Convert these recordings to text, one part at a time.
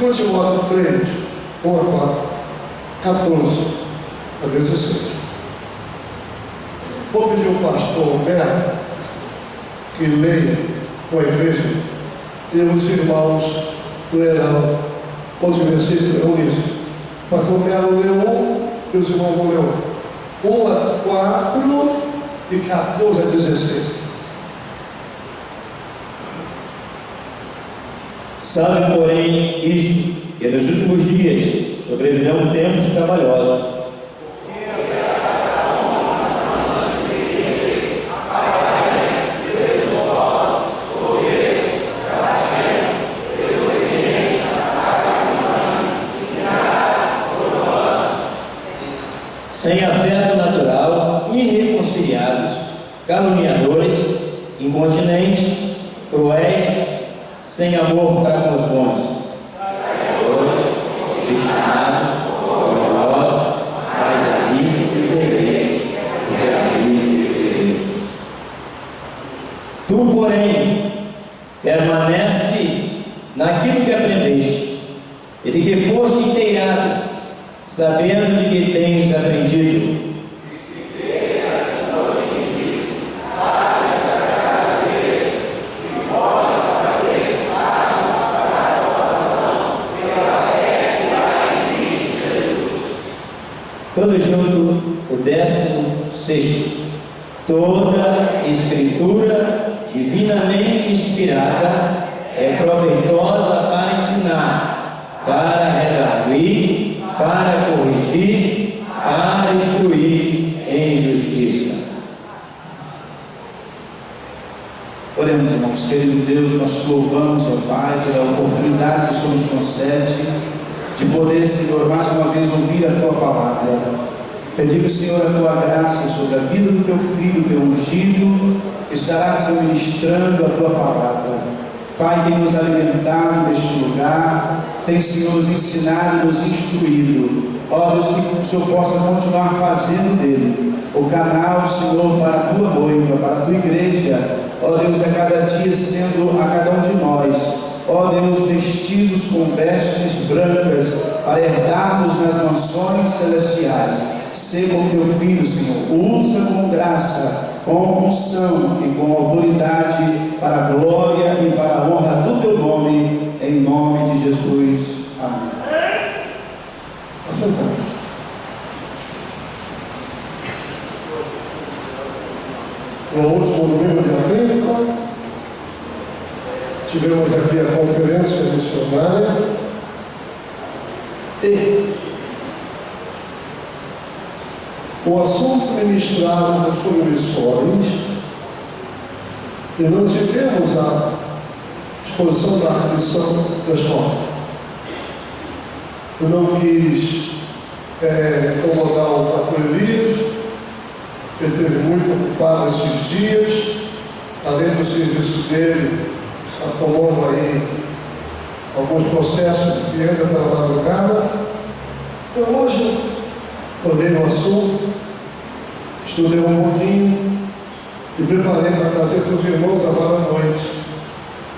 2 Timóteo 3, 1 a 4, 14 a 16. Vou pedir ao pastor Roberto que leia com a igreja e os irmãos lerão os versículos, eu li. O pastor Melo leu 1 e os irmãos vão ler 1 a 4 e 14 a 16. Sabe, porém, isto, que nos últimos dias sobrevirão tempos trabalhosos, sem afeto natural, irreconciliados, caluniadores, incontinentes, cruéis, sem amor para com os bons, traidores, destinados, orgulhosos, mais amigos e Tu, porém, permanece naquilo que aprendeste e de que foste inteirado, sabendo de que tens aprendido. Todo junto, o 16º. Toda escritura divinamente inspirada é proveitosa para ensinar, para redarguir, para corrigir, para instruir em justiça. Oremos, irmãos. Querido Deus, nós te louvamos, ó Pai, pela oportunidade que o Senhor nos concede de poder, Senhor, mais uma vez ouvir a Tua palavra. Pedimos, Senhor, a Tua graça sobre a vida do Teu Filho, Teu ungido, que estará, Senhor, ministrando a Tua palavra. Pai, tem nos alimentado neste lugar, tem, Senhor, nos ensinado e nos instruído. Ó Deus, que o Senhor possa continuar fazendo dele o canal, Senhor, para a Tua noiva, para a Tua igreja. Ó Deus, a cada dia sendo a cada um de nós, ó Deus, vestidos com vestes brancas, para herdarmos nas mansões celestiais. Seja o Teu Filho, Senhor, usa com graça, com unção e com autoridade, para a glória e para a honra do Teu nome, em nome de Jesus. Amém. Assentado. No último domingo de 30, tivemos aqui a conferência missionária e o assunto ministrado foi sobre missões e nós tivemos a exposição da lição da escola. Eu não quis incomodar o pastor Elias, ele esteve muito ocupado esses dias, além do serviço dele, está tomando aí alguns processos que entra pela madrugada. Então hoje olhei o assunto, estudei um pouquinho e preparei para trazer para os irmãos agora à noite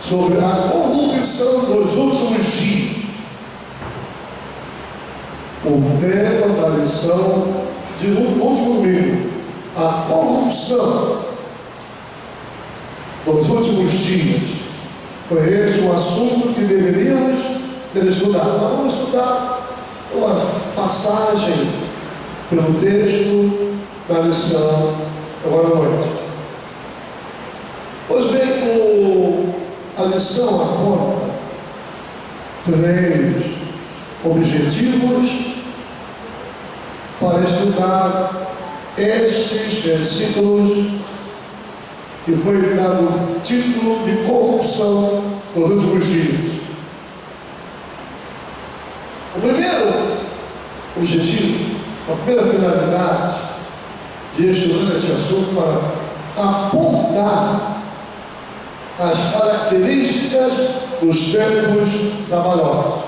sobre a corrupção dos últimos dias. O tema da lição de último domingo, a corrupção dos últimos dias. Foi este o assunto que deveríamos ter estudado. Nós vamos estudar uma passagem pelo texto da lição agora à noite. Pois bem, a lição aponta 3 objetivos para estudar estes versículos que foi dado o título de corrupção nos últimos dias. O primeiro objetivo, a primeira finalidade de estudar esse assunto para apontar as características dos tempos trabalhosos.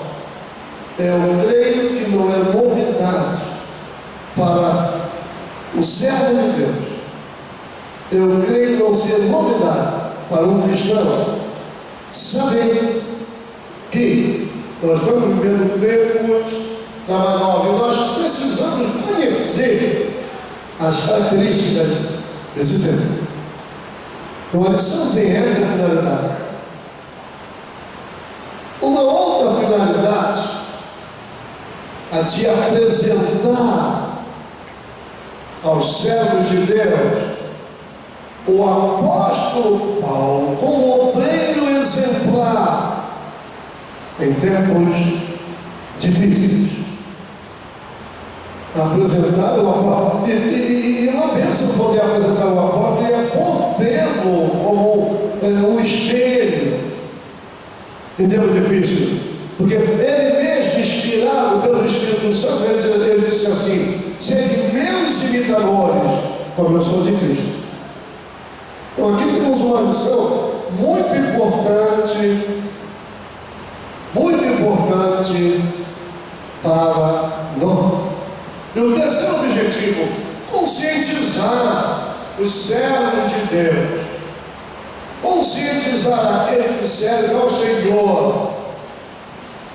Eu creio que não é novidade para o servo de Deus. Eu creio não ser novidade para um cristão saber que Nós estamos vivendo tempos trabalhosos e nós precisamos conhecer as características desse tempo. Então a lição tem essa finalidade. Uma outra finalidade, a de apresentar aos servos de Deus o apóstolo Paulo como obreiro exemplar em tempos difíceis. Apresentar o apóstolo, e uma bênção poder apresentar o apóstolo, e é bom tê-lo como um espelho em tempos difíceis, porque ele mesmo, inspirado pelo Espírito Santo, ele disse assim: sede meus imitadores, como eu sou de Cristo. Então aqui temos uma lição muito importante para nós. E o terceiro objetivo, conscientizar os servos de Deus, conscientizar aquele que serve ao Senhor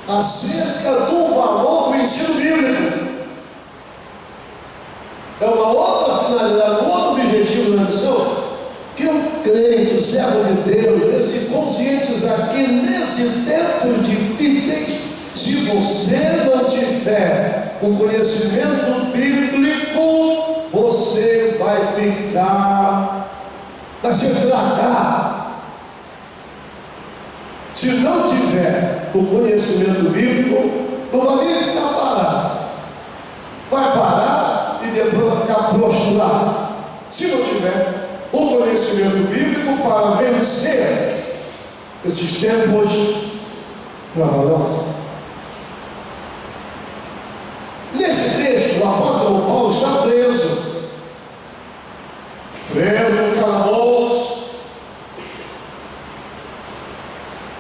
acerca do valor do ensino bíblico. É uma outra finalidade, um outro objetivo da missão, que o crente, o servo de Deus, deve se conscientizar que nesse tempo difícil, se você não tiver um conhecimento bíblico, você vai se estragar. Se não tiver o conhecimento bíblico, não vai nem ficar parado. Vai parar e depois vai ficar prostrado. Se não tiver o conhecimento bíblico para vencer esses tempos trabalhosos. Nesse texto, o apóstolo Paulo está preso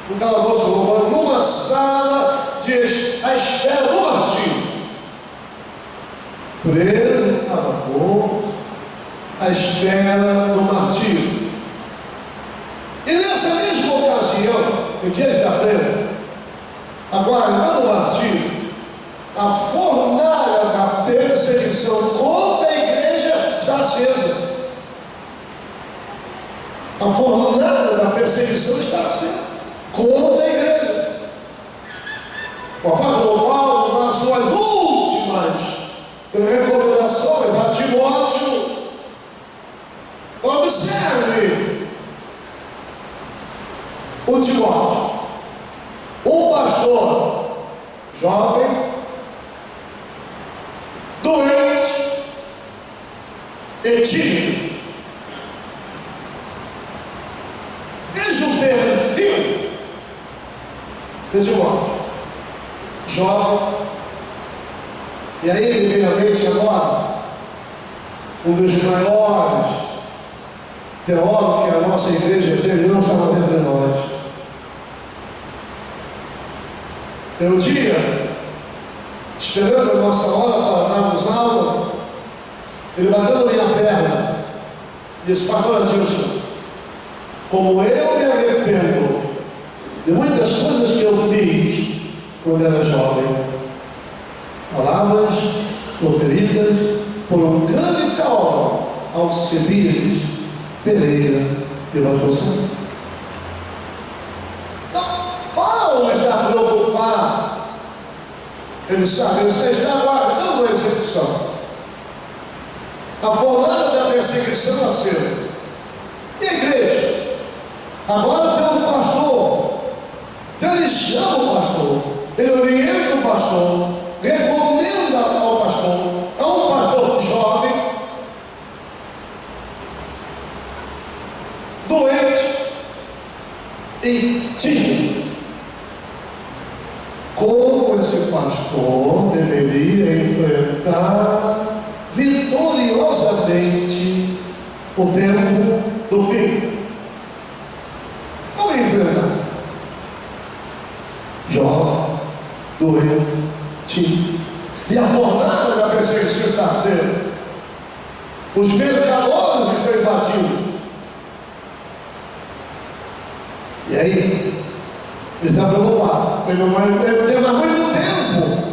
no calabouço romano, numa sala à espera do martírio. Preso no calabouço, à espera do martírio. E nessa mesma ocasião em que ele está preso, aguardando o martírio, a fornalha da perseguição contra a igreja está acesa. A fornalha da perseguição está acesa contra a igreja. O apóstolo Paulo, nas suas últimas recomendações a Timóteo, observe o Timóteo, um pastor jovem, doente e tímido. Veja o perfil de Timóteo, jovem, e aí ele vem à mente agora um dos maiores teólogos que a nossa igreja teve, não está mais entre nós. Um dia, esperando a nossa hora para darmos aula, ele bateu na minha perna e disse: pastor Adilson, como eu me arrependo de muitas coisas que eu fiz quando era jovem, palavras proferidas por um grande teólogo, Alcibiades Pereira de Vasconcelos. Então, Paulo está preocupado. Ele sabe, você está aguardando a execução. A fornalha da perseguição acesa. E a igreja? Agora tem um pastor. Ele chama o pastor. Ele orienta o pastor. Recomenda ao pastor. É um pastor jovem, doente e tímido. Como esse pastor deveria enfrentar vitoriosamente o tempo do fim? Como enfrentar? Jovem, doente, tímido. E a fornalha da perseguição está acesa. Os mercadores estão invadindo. E aí, Ele está preocupado. Ele não tem mais muito tempo.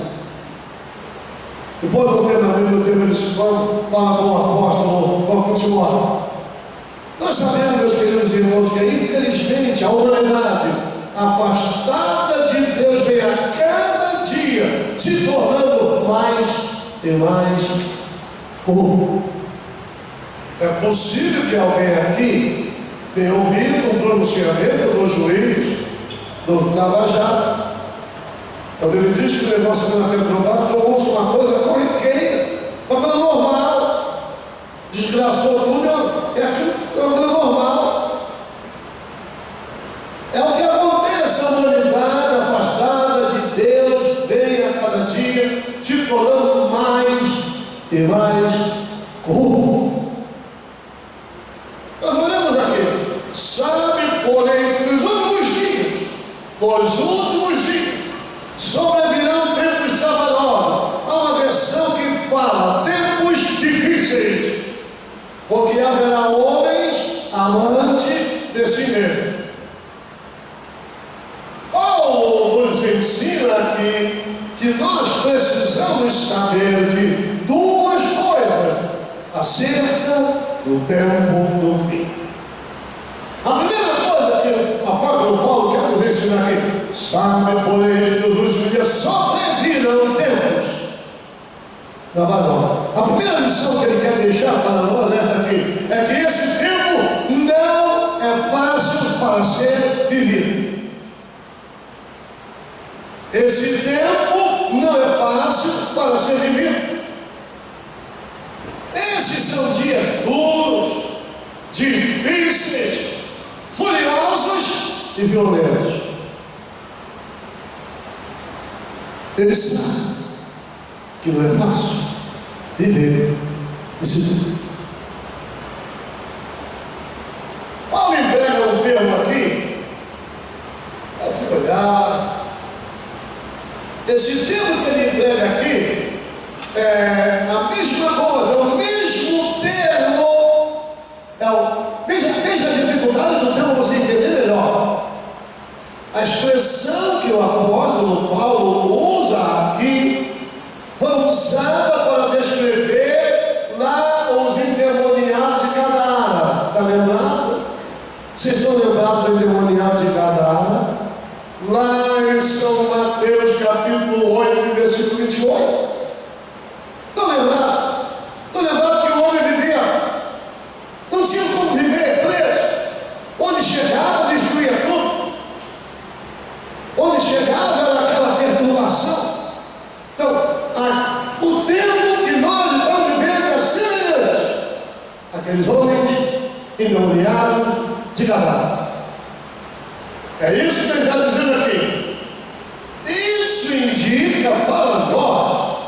Depois do tempo, muito tempo, ele disse: vamos, fala com o apóstolo, vamos continuar. Nós sabemos, meus queridos irmãos, que infelizmente a humanidade afastada de Deus vem a cada dia se tornando mais e mais corrupta. É possível que alguém aqui tenha ouvido um pronunciamento do juiz do Lava Jato, quando ele diz que o negócio na Petrobras tornou-se uma coisa corriqueira, uma coisa normal, desgraçou tudo, é aquilo, é uma coisa normal. É o que acontece, a humanidade afastada de Deus vem a cada dia se tornando mais e mais corrupta. Nós olhamos aqui, sabe, porém, nos últimos dias, sobrevirão tempos trabalhosos. Há uma versão que fala tempos difíceis, porque haverá homens amantes de si mesmo. Paulo nos ensina aqui que nós precisamos saber de duas coisas acerca do tempo do fim. A primeira coisa que o apóstolo Paulo quer nos ensinar aqui: sabe, porém, que nos últimos dias sobrevirão tempos trabalhosos. A primeira lição que ele quer deixar para nós aqui é que esse tempo não é fácil para ser vivido. Esse tempo não é fácil para ser vivido. Esses são dias duros, difíceis, furiosos e violentos. Ele sabe que não é fácil viver esse tempo. Paulo emprega um termo aqui, para se olhar. Esse termo que ele emprega aqui é a mesma coisa, é o mesmo termo, veja a dificuldade do termo, você entender melhor. A expressão que o apóstolo Paulo usa aqui foi usada para descrever lá os endemoniados de Gadara. Está lembrado? Vocês estão lembrados do endemoniado de Gadara? Lá em São Mateus capítulo 8, versículo 28. Estão lembrados? Estão lembrados que o homem vivia, não tinha como viver preso. Onde chegava, destruía tudo. Onde chegava era aquela perturbação. Então, o tempo que nós estamos vivendo é semelhante àqueles homens endemoniados de Gadara. É isso que ele está dizendo aqui. Isso indica para nós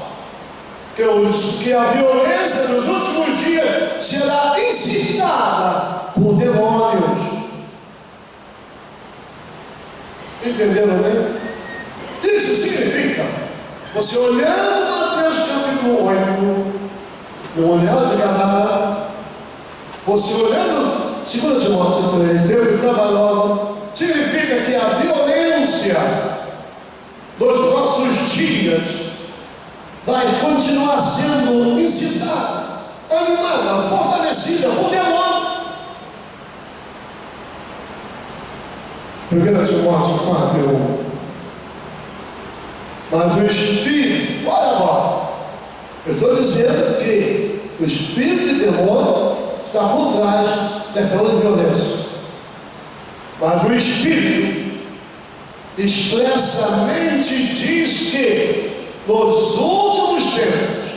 que a violência nos últimos dias será incitada por demônios. Entenderam, né? Isso significa, você olhando Mateus capítulo 8, no olhar de Gadara, você olhando 2 Timóteo 3, Deus trabalhoso, significa que a violência dos nossos dias vai continuar sendo incitada, animada, fortalecida por demônio. 1 Timóteo 4:1. Mas o Espírito, olha agora, eu estou dizendo que o Espírito de demônio está por trás desta outra violência. Mas o Espírito expressamente diz que nos últimos tempos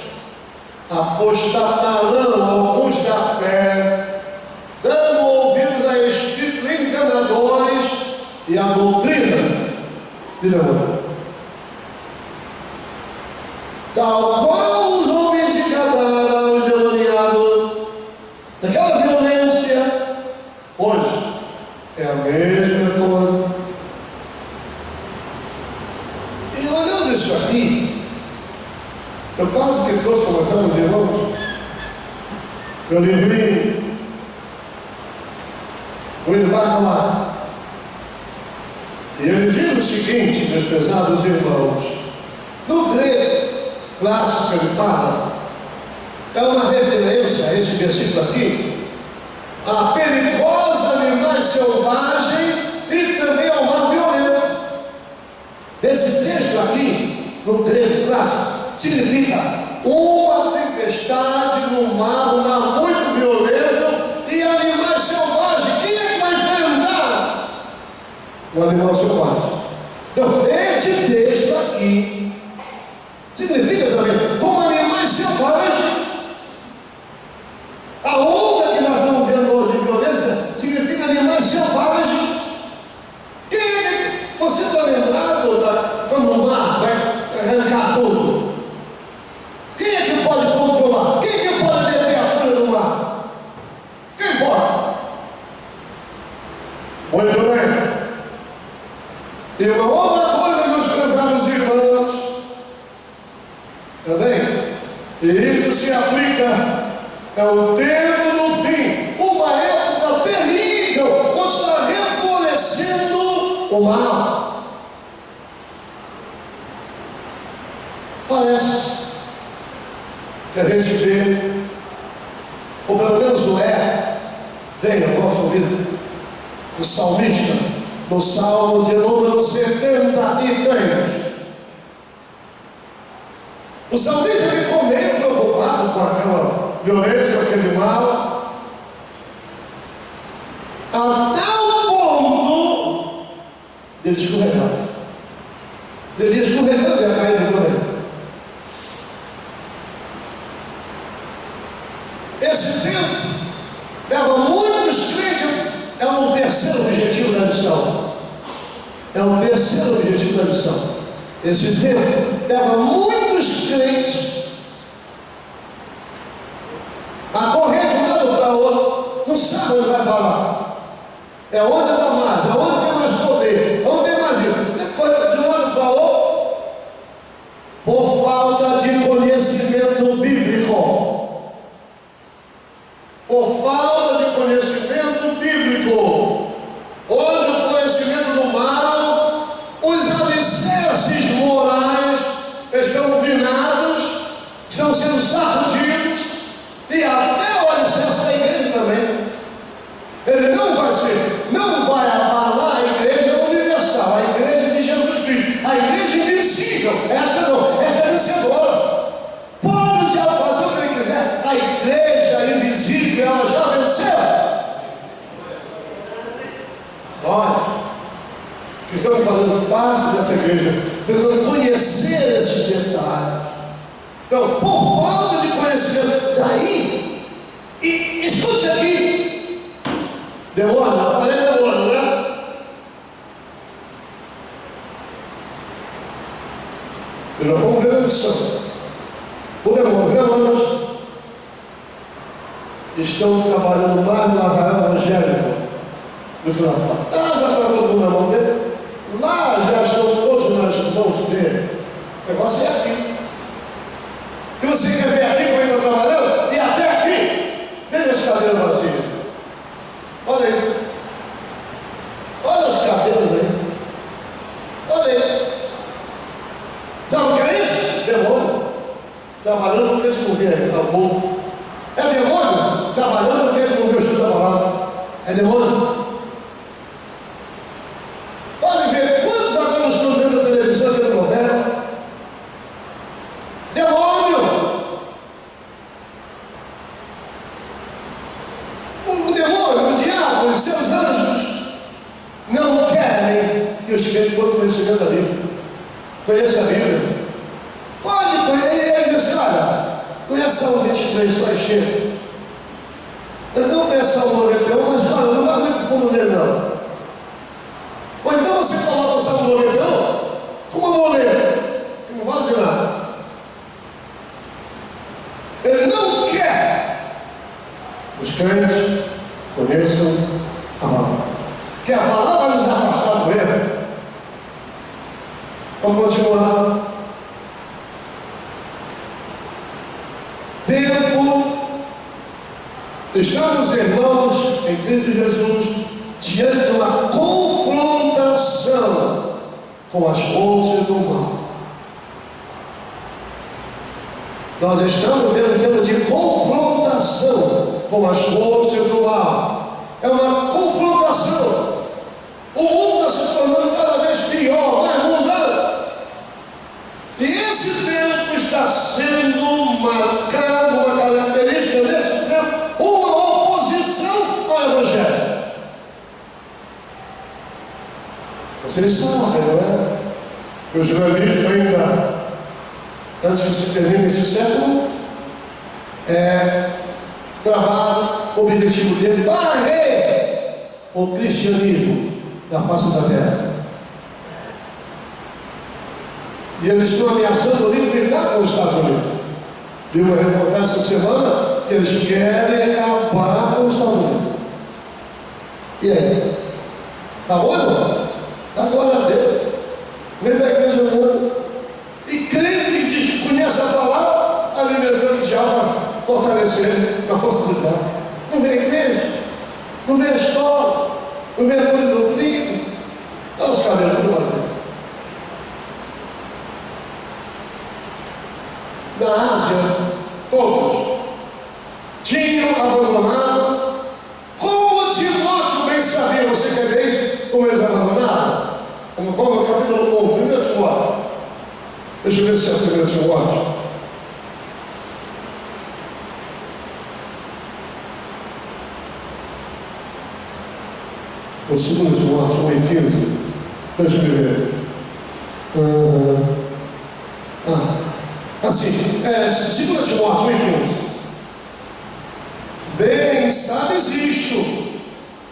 apostatarão alguns da fé, dando ouvidos a espíritos enganadores e a doutrina de demônio. Tal qual os homens de Gadara, os demoniados, daquela violência, hoje é a mesma coisa. E olhando isso aqui, eu quase que trouxe para os irmãos meu livrinho, o Ele vai falar. E ele diz diz o seguinte, meus pesados irmãos, no grego clássico ele fala, é uma referência a esse versículo aqui, a perigosos animais selvagens e também ao mar violento. Esse texto aqui, no grego clássico, significa uma tempestade no mar, um mar muito violento e animais selvagens. Quem é que vai enfrentar? O animal selvagem. Então, este texto aqui significa também como animais selvagens. A onda que nós estamos vendo hoje de violência significa animais selvagens. Quem é que você está lembrado quando o mar vai arrancar tudo? Quem é que pode controlar? Quem é que pode deter a fúria do mar? Quem pode? Muito bem. E uma outra coisa, meus prezados irmãos, também, e isso se aplica, é o tempo do fim, uma época terrível, onde está reflorescendo o mal. Parece que a gente vê, ou pelo menos não é, vem ao nosso ouvido, o salmista, no Salmo de número 73. O salmista ficou meio preocupado com aquela violência, aquele mal, a tal ponto de ele escorregar. Ele ia escorregando e ia caindo também. Esse tempo leva muitos crentes, é o terceiro objetivo da missão. É o terceiro objetivo da missão. Esse tempo leva muitos crentes a correr de um lado para outro, não sabe onde vai parar. É onde está mais, é onde tem mais poder, é onde tem mais isso. Depois de um lado para outro, por falta de conhecimento bíblico. Por falta de conhecimento bíblico, onde o florescimento do mal, os alicerces morais estão minados, estão sendo sacudidos, e até o alicerce da igreja também. Ele não vai abalar a igreja universal, a igreja de Jesus Cristo, a igreja invisível, essa não, essa é vencedora. Pode o diabo fazer o que ele quiser, a igreja invisível, ela já venceu. Olha, que estamos fazendo parte dessa igreja, precisamos conhecer esses detalhes. Então, por falta de conhecimento, daí, e escute aqui, demônio, eu falei demônio, né? E nós vamos ver a lição. O demônios estão trabalhando mais no arraial evangélico do que lá fora. Casa para todo mundo na mão dele, lá já estão todos nas mãos dele. O negócio é aqui. E você quer ver aqui como ele está trabalhando? E até aqui, veja as cadeiras vazias. Olha aí. Olha as cadeiras aí. Olha aí. Sabe o que é isso? Demônio. Trabalhando porque eles não vê a boca. É demônio? Trabalhando porque eles não vê o estudo da palavra. É demônio? Pode ver quantos agora estão vendo a televisão e a novela. Demônio! O demônio, o diabo, os seus anjos não querem que os crentes tenham conhecimento da Bíblia. Conheça a Bíblia. Pode conhecer. Ele diz assim: olha, conhece Salmo 23, só encher. Então conhece Salmo 91, mas olha, não vai muito fundo nele não. Ou então você coloca o Salmo 91 como uma mulher, que não vale de nada. Ele não quer os crentes conheçam a palavra. Que a palavra nos afastar do erro. Vamos continuar. Tempo. Estamos, irmãos, em Cristo Jesus, diante de uma confrontação com as forças do mal. Nós estamos vendo um tempo de confrontação com as forças do mal. É uma confrontação. O mundo está se tornando cada vez pior, mais mundano. E esse tempo está sendo marcado, uma característica desse tempo, uma oposição ao Evangelho. Vocês sabem, não é? Que o jornalismo ainda, antes que se termine esse século, travado o objetivo dele: varrer o cristianismo da face da terra. E eles estão ameaçando liquidar com os Estados Unidos. Vi uma reportagem essa semana que eles querem acabar com os Estados Unidos. E aí? Tá bom, irmão? Agora a Deus. Vem da igreja do mundo. E crente que conhece a palavra, alimentando o diabo para fortalecer na força do diabo. Não vê a igreja, não vê a escola, não vê a doutrina. Olha os cabelos do Brasil. Da Ásia, todos tinham abandonado. Como Timóteo bem sabia, você quer ver isso? Como eles abandonaram? Como no capítulo 1, 1 Timóteo. Deixa eu ver se é 1 Timóteo. O 2 Timóteo 1:15. Deixa eu ver. Assim, 2 Timóteo 1:15. Bem sabes isto,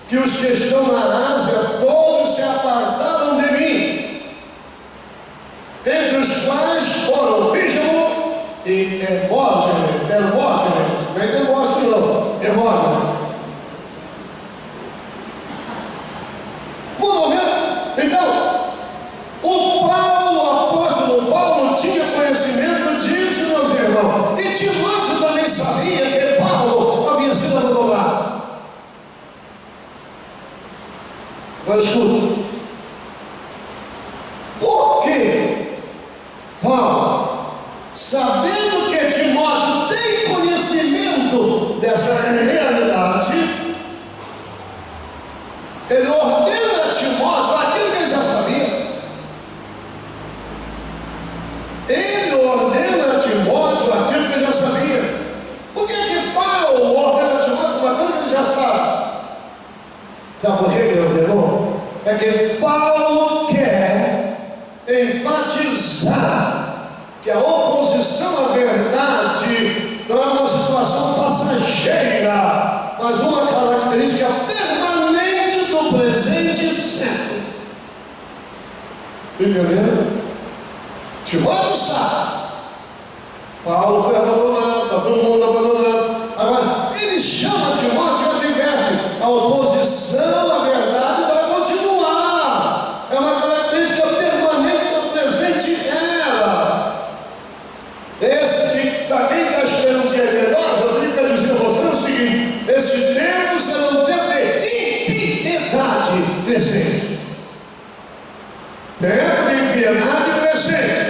que os que estão na Ásia todos se apartaram de mim, entre os quais foram Fígelo e Hermógenes, não é Demóstenes não, Hermógenes. Vamos ver? Então, o apóstolo Paulo tinha conhecimento disso, meus irmãos, e Timóteo também sabia que Paulo havia sido abandonado. Agora escuta. Por que Paulo, sabendo que Timóteo tem conhecimento dessa realidade, ele ordena a Timóteo aquilo que ele já sabia. Ele ordena a Timóteo aquilo que ele já sabia. Por que Paulo ordena a Timóteo aquilo que ele já sabe? Sabe por que ele ordenou? É que Paulo quer enfatizar que a oposição à verdade não é uma situação passageira, mas uma característica permanente do presente século. Entendeu? Timóteo sabe. Paulo foi abandonado, está todo mundo abandonado. Agora, ele chama Timóteo e adverte: a oposição à verdade vai continuar. É uma característica permanente do presente era. Esse que, para quem está esperando um dia melhor, eu tenho que dizer a você o seguinte: esse tempo será um tempo de impiedade crescente. Tempo de impiedade crescente.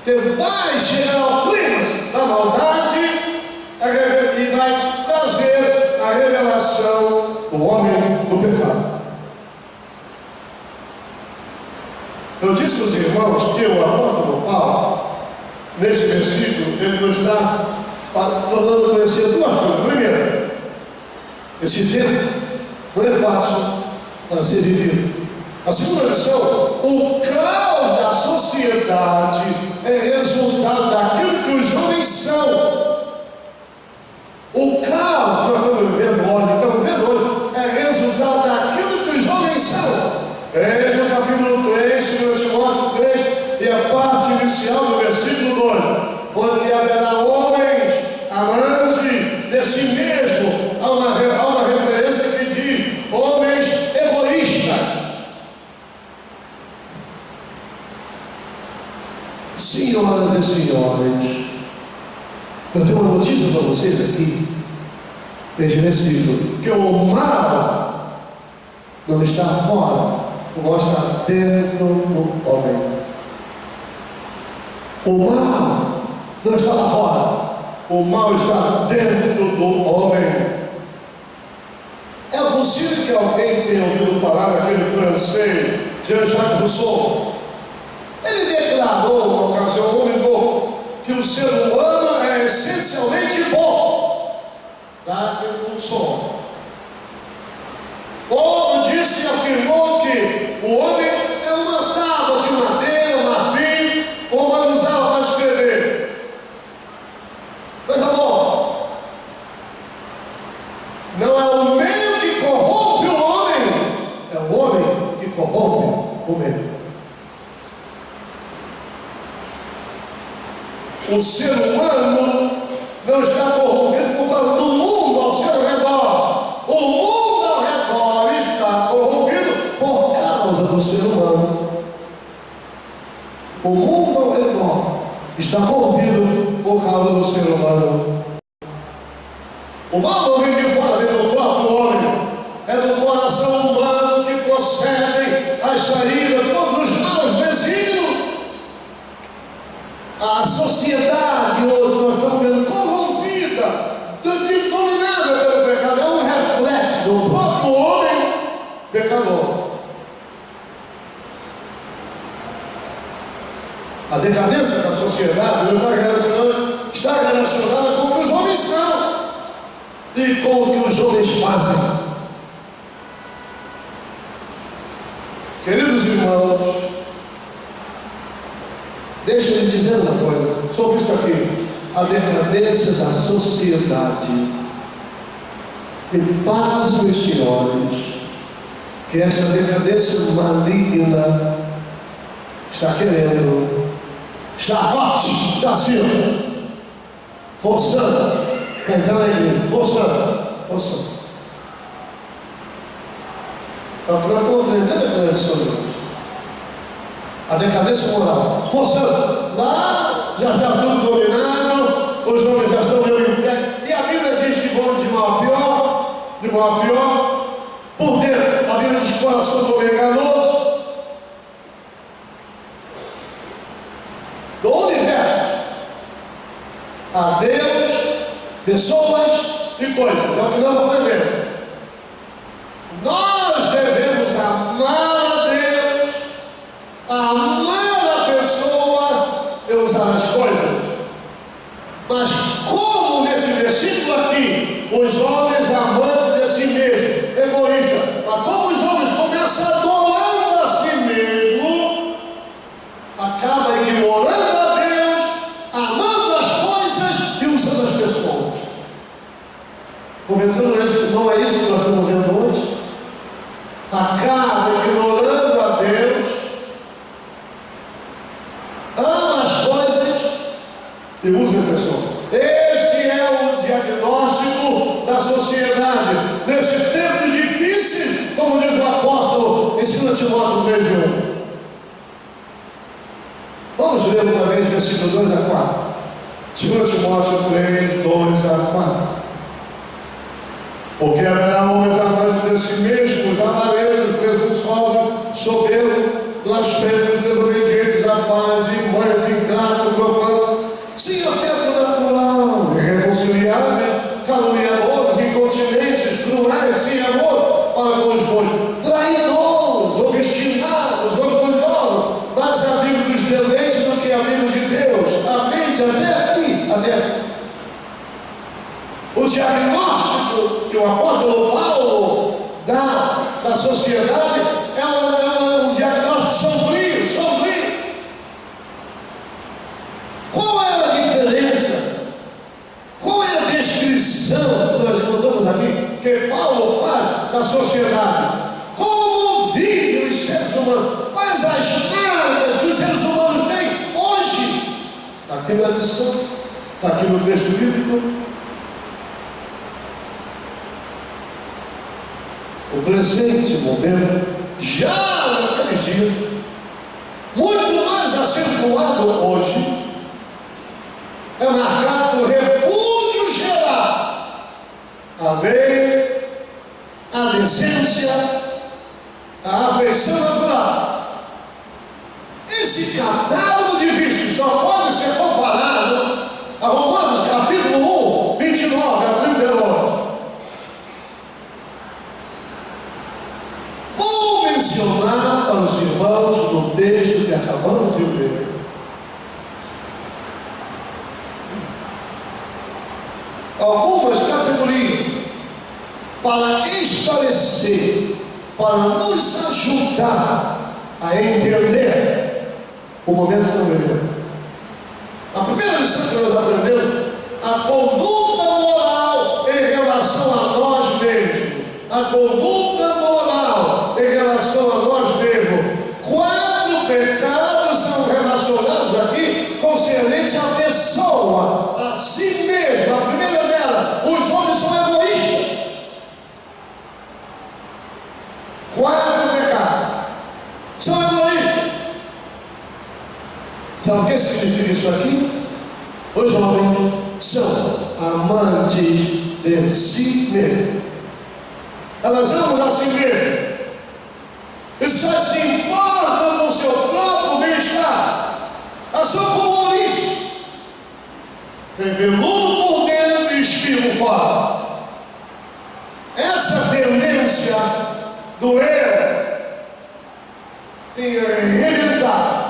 Que vai chegar ao clima da maldade e vai trazer a revelação do homem do pecado. Eu disse aos irmãos que o apóstolo Paulo, nesse versículo, ele nos está dando a conhecer duas coisas. Primeiro, esse tempo não é fácil para ser vivido. A segunda lição: o caos da sociedade é resultado daquilo que os jovens são. O caos que nós estamos vivendo hoje, é resultado daquilo que os jovens são. Veja o capítulo 3, 2 Timóteo 3, e a parte inicial do versículo 2. Porque haverá homens amantes de si mesmo. Há uma referência que diz: homens egoístas. Senhoras e senhores, eu tenho uma notícia para vocês aqui, neste versículo: que o mal não está fora, O mal está dentro do homem. O mal não está lá fora. O mal está dentro do homem. É possível que alguém tenha ouvido falar daquele francês, Jean-Jacques Rousseau. Ele declarou, numa ocasião, que o ser humano é essencialmente bom. Rousseau. Outro disse e afirmou que o homem é uma tábua de madeira, marfim, ou uma usava para escrever. Coisa boa. Não é o meio que corrompe o homem, é o homem que corrompe o meio. O ser humano não está corrompido por causa do mundo ao seu redor. O mundo ao redor está corrompido por causa do ser humano. O mundo ao redor está corrompido por causa do ser humano. O mal não vem de fora, vem do próprio homem. É do coração humano que procedem as saídas, todos os maus desígnios. A sociedade hoje nós estamos vendo corrompida, dominada pelo pecado. É um reflexo do próprio homem pecador. A decadência da sociedade não está relacionada com o que os homens são e com o que os homens fazem. Queridos irmãos, deixa eu lhe dizer uma coisa sobre isso aqui. A decadência da sociedade. E paz, meus senhores, que esta decadência maligna está querendo, está forte, está assim, forçando, entrar na igreja, forçando. Nós estamos aprendendo a decadência hoje. A decadência moral, forçando. Lá já está tudo dominado, os homens já estão meio emprego. E a Bíblia diz que vão de mal a pior, por dentro. A Bíblia diz que o coração do homem é enganoso. Do universo a Deus, pessoas e coisas. É o que nós aprendemos. Nós devemos amar a Deus, amar a pessoa e usar as coisas. Mas como nesse versículo aqui, os homens amantes de si mesmos, egoístas, mas como os homens começam adorando a si mesmo, acaba ignorando a Deus, amando as coisas e usando as pessoas. Comentando isso, não é isso que nós estamos vendo hoje? Acaba ignorando a Deus, ama as coisas e usa a pessoa. Este é o diagnóstico da sociedade nesse tempo difícil, como diz o apóstolo em 2 Timóteo 3:1. Vamos ler outra vez versículo 2 a 4. 2 Timóteo 3, 2 a 4. Porque haverá homens amantes de si mesmos, avarentos, presunçosos, soberbos, blasfemos, desobedientes a pais, irmãs, ingratos, profanos, sem afeto natural, irreconciliáveis, caluniadores, incontinentes, cruéis, sem amor para com os bons, traidores, obstinados, orgulhosos, mais amigos dos deleites do que amigos de Deus. A mente até aqui, até. O diagnóstico que o apóstolo Paulo dá da sociedade é um diagnóstico sombrio. Qual é a diferença? Qual é a descrição que nós encontramos aqui, que Paulo faz da sociedade? Como vivem os seres humanos? Quais as marcas que os seres humanos têm hoje? Está aqui na lição, está aqui no texto bíblico. O presente momento, já naquele dia, muito mais acentuado hoje, é marcado por repúdio geral à lei, à decência, a afeição natural. Esse catálogo de vícios só pode ser comparado a Romanos capítulo 1, 29 a 32. Vou mencionar para os irmãos no texto que acabamos de ler. Algumas categorias para esclarecer, para nos ajudar a entender o momento que estamos vivendo. A primeira lição que nós aprendemos, a conduta moral em relação a nós mesmos. A conduta moral em relação a nós mesmos. 4 pecados são relacionados aqui concernente à pessoa, a si mesmo. A primeira dela, os homens são egoístas. 4 pecados são egoístas. Sabe o que significa isso aqui? Os homens são amantes de si mesmos. Elas amam a si mesmo. E só se importam com o seu próprio bem-estar. Elas são como ouriços. Tem veludo por dentro e espinho fora. Essa tendência do eu tem arrebentado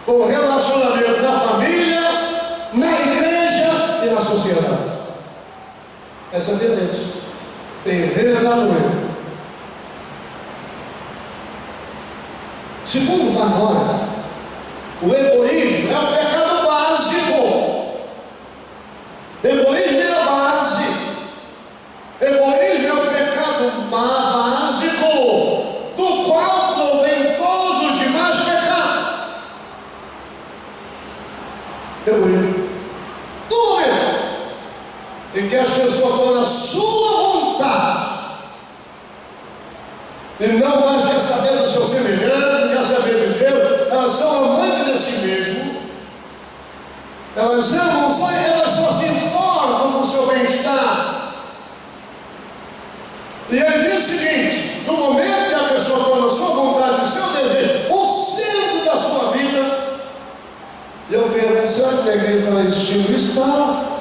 com o relacionamento na família, na igreja e na sociedade. Essa tendência tem arrebentado mesmo. Segundo Marconi, o egoísmo é o pecado básico. Egoísmo é a base. Egoísmo é o pecado básico, do qual provém todos os demais pecados. Egoísmo. No momento em que as pessoas estão na sua vontade e não mais quer saber do seu semelhante, quer saber de Deus, elas são amantes de si mesmo. Elas amam só, elas só se importam com o seu bem-estar. E aí diz o seguinte: no momento que a pessoa está na sua vontade, o seu desejo, o centro da sua vida, eu pergunto, será que a igreja está existindo isso? Não.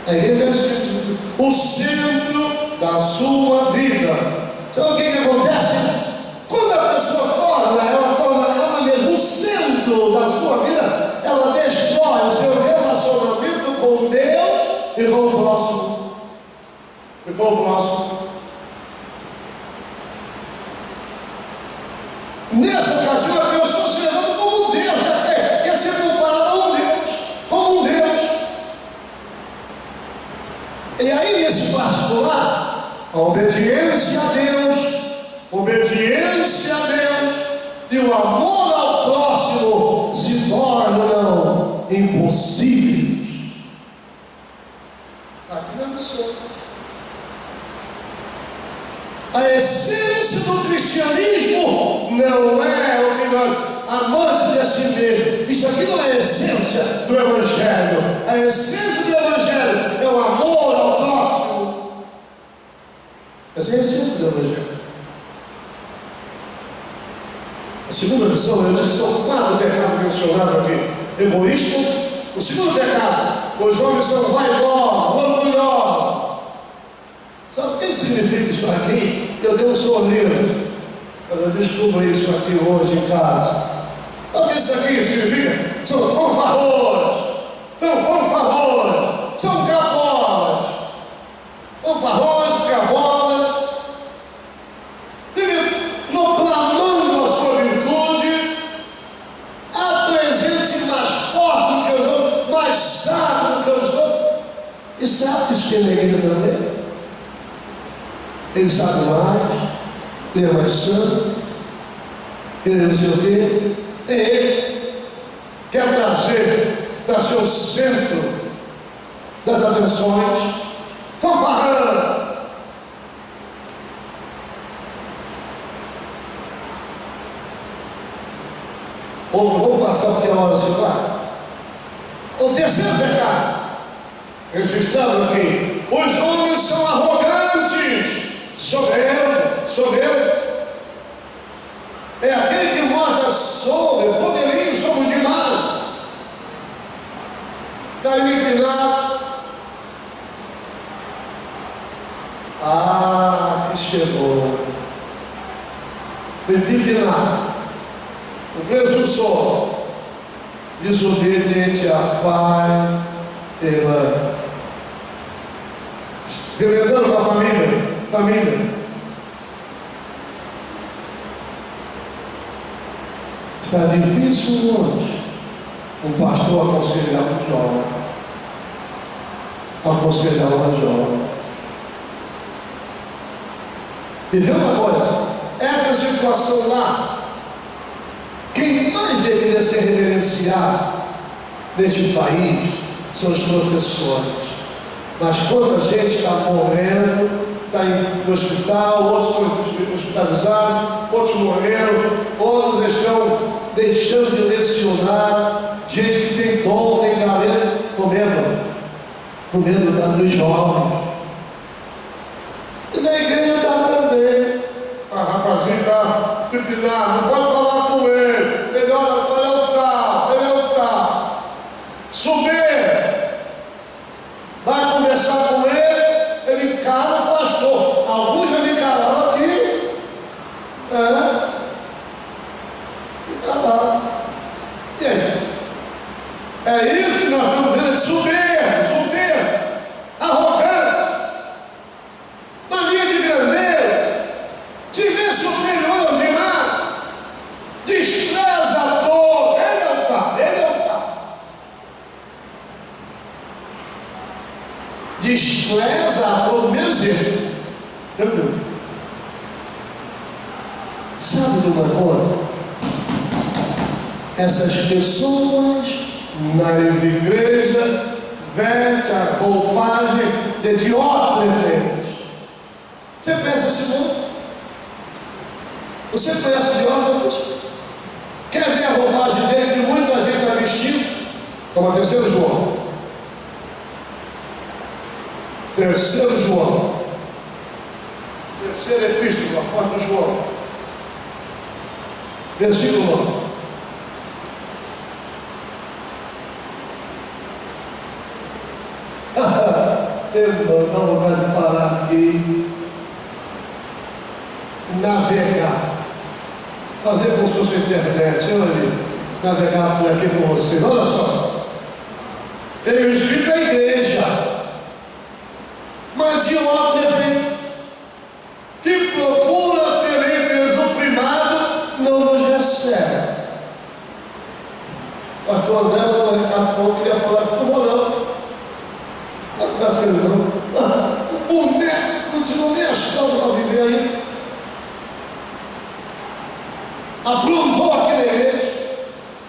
A igreja está existindo o centro da sua vida. Sabe o que acontece? Quando a pessoa torna ela mesma o centro da sua vida, ela destrói o seu relacionamento com Deus e com o próximo. E com o próximo. Nessa ocasião, a pessoa se levanta como Deus, quer ser comparada a um Deus, como um Deus. E aí, nesse particular, a obediência a Deus e o amor ao próximo se tornam impossíveis. Aqui na missão. A essência do cristianismo não é o que nós amamos de si mesmo. Isso aqui não é a essência do Evangelho. A essência do Evangelho é o amor ao próximo. Essa é a essência do Evangelho. A segunda lição, eu disse, são 4 pecados mencionados aqui. Egoísta. O segundo pecado, os homens são vaidosos, orgulhosos. Sabe o que significa isso aqui? Eu dei um sorriso quando eu descobri isso aqui hoje em casa. Sabe o que isso aqui significa? São fanfarrões, são cabolas. Fanfarrões, cabolas, vivem proclamando a sua virtude, apresenta-se mais forte do que os outros, mais sábio do que os outros. E sabe que isso tem na igreja também? Ele sabe mais, ele é mais santo, ele não sei o quê. Ele quer trazer para ser o centro das atenções, fanfarrão. Vamos passar porque a hora se vai. O terceiro pecado, registrado aqui: os homens são arrogantes, soberbo. é aquele que mostra sobre, poderio sobre o demais. Está ali inclinado. Ah, que chegou. Indignado, o presunçoso, desobediente a pai, terá, revelando com a família. Está difícil hoje um pastor aconselhar um jovem. Aconselhar uma jovem. E vê uma coisa, essa situação lá, quem mais deveria ser reverenciado neste país são os professores. Mas quanta gente está morrendo, está no hospital, outros foram hospitalizados, outros morreram, outros estão deixando de lecionar, gente que tem dom, tem talento, com medo dos jovens. E na igreja está também. A rapazinha está disciplinada, não pode falar com ele. Ele é o tal. Subir. Vai conversar com ele encara o pastor. Alguns já me encararam aqui. Encararam. E aí? É isso que nós estamos vendo, subir. Arrogante. Mania de grandeza. Se vê superior aos demais. Despreza a dor. Ele é o tal. Despreza a dor, menos ele. Sabe de uma coisa? Essas pessoas nas igrejas vestem a roupagem de Diótrefes. Você pensa assim, não? Você conhece Diótrefes? Quer ver a roupagem dele que muita gente está vestindo? Como a terceiro João. Terceiro João. Terceira epístola, apóstolo João. Versículo 9. Irmão, dá vontade de parar aqui, navegar, fazer como se fosse internet, olha ali, navegar por aqui com vocês. Olha só, ele escrito a igreja, mas Diótrefes, que procura ter peso primado, não nos recebe. Pastor André mandou um recado pouco, queria falar que não vou não. Mas que não. O boneco continua me achando para viver aí. Aprontou aqui na igreja,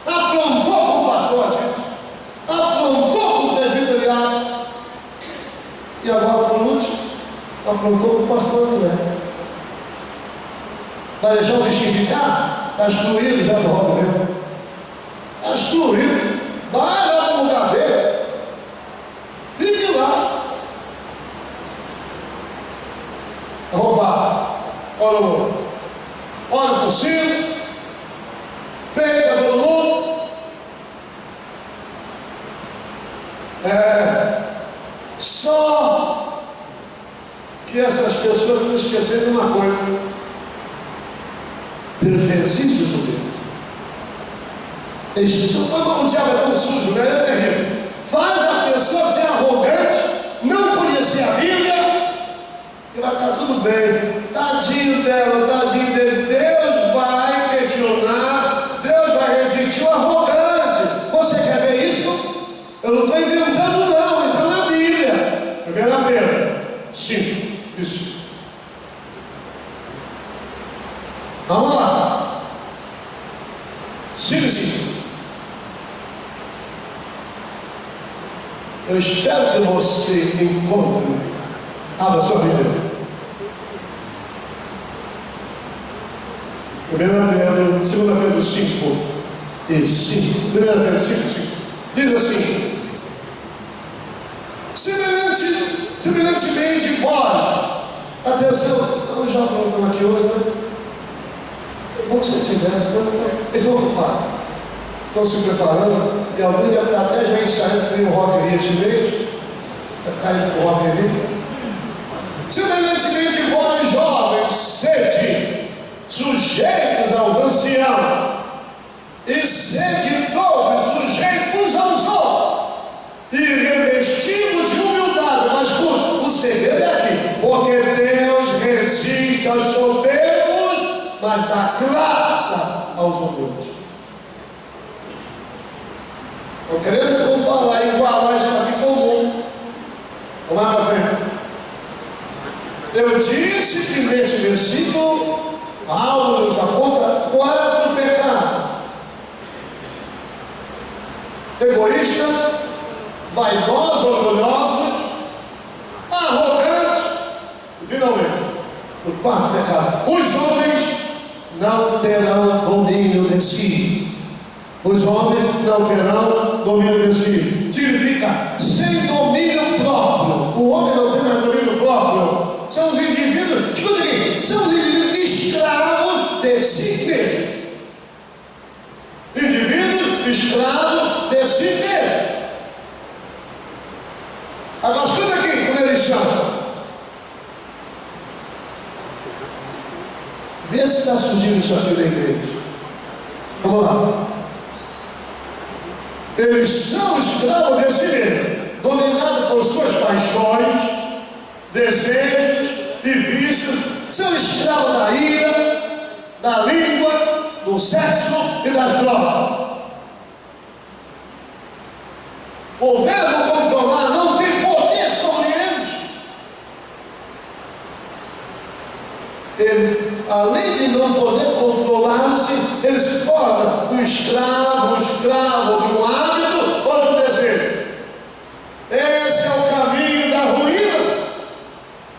aprontou com o pastor Adilson, aprontou com o presbiteriano, e agora, por último, aprontou com o pastor André. Vai deixar o bichinho ficar? Está excluído já do rodo mesmo. Está excluído. Vai lá para o lugar dele. Fique lá. Roubar. Olha por cima. Pega todo mundo. Só que essas pessoas não esqueceram de uma coisa. Deus resiste o soberbo. O diabo é tão sujo, né? Ele é terrível. Faz a pessoa ser arrogante, não conhecer a Bíblia, e vai ficar tudo bem. Tadinho dela, tadinho dele. Deus vai questionar, Deus vai resistir o arrogante. Você quer ver isso? Eu não estou inventando, não. Está na Bíblia. 1 Pedro 5. Isso. Vamos lá. 5. Eu espero que você encontre. Abra sua Bíblia. 1 Pedro, 2 Pedro 5 e 5. 1 Pedro 5. Diz assim: semelhantemente vós. Atenção, estamos já falando aqui hoje, né? Como se tivesse, eles estão ocupados, estão se preparando, e alguém deve estar até já ensaiando que vem o Rock in Rio esse mês, está indo para o Rock in Rio. Semelhantemente, vós jovens, sede sujeitos aos anciãos, e sede todos sujeitos aos outros, e revestimos de humildade. Mas o segredo é aqui, porque Deus resiste aos soberbos, mas dá graça aos humildes. Estou querendo comparar, igualar isso aqui com o mundo. Vamos lá para frente. Eu disse que neste versículo, Paulo nos aponta 4 pecados: egoísta, vaidoso, orgulhoso, arrogante, e finalmente, o 4º pecado: os homens não terão domínio de si. Os homens não terão domínio de si. Significa sem domínio próprio. O homem não tem mais domínio próprio. São os indivíduos, escuta aqui, são os indivíduos escravos de si mesmo. Indivíduos escravos de si mesmo. Agora escuta aqui como ele chama. Vê se está surgindo isso aqui na igreja. Vamos lá. Eles são escravos de si mesmo, dominados por suas paixões, desejos e vícios. São escravos da ira, da língua, do sexo e das drogas. O verbo controlar não tem poder sobre eles. Além de não poder controlar-se, ele se torna um escravo de um hábito ou de um desejo. Esse é o caminho da ruína.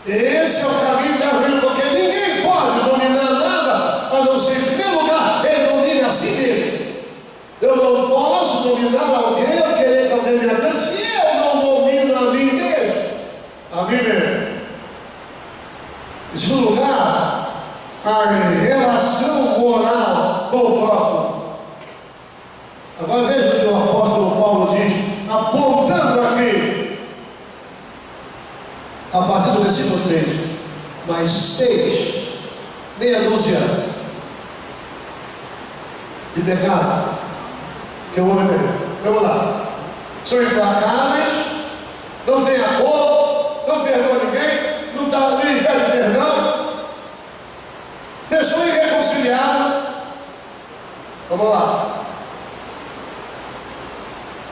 Esse é o caminho da ruína, porque ninguém pode dominar nada, a não ser, em primeiro lugar, ele domina a si mesmo. Eu não posso dominar alguém, ou querer que alguém me atenda, se eu não domino a mim mesmo. A mim mesmo. Em segundo lugar, a relação moral com o próximo. Agora veja o que o apóstolo Paulo diz, apontando aqui, a partir do versículo 3: mas 6, meia dúzia de pecado que o homem tem. Vamos lá. São implacáveis, não tem amor, não perdoa ninguém, não está nem pede perdão. Pessoa irreconciliável. Vamos lá.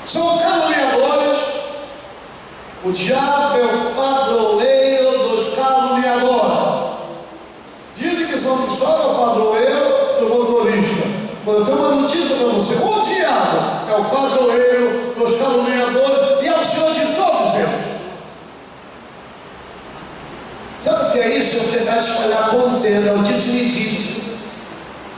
São caluniadores. O diabo é o padroeiro dos caluniadores. Dizem que São Cristóvão é o padroeiro do motorista. Mas eu tenho uma notícia para você: o diabo é o padroeiro dos caluniadores e é o senhor de todos eles. Sabe o que é isso? Eu tentar espalhar contenda. Eu disse.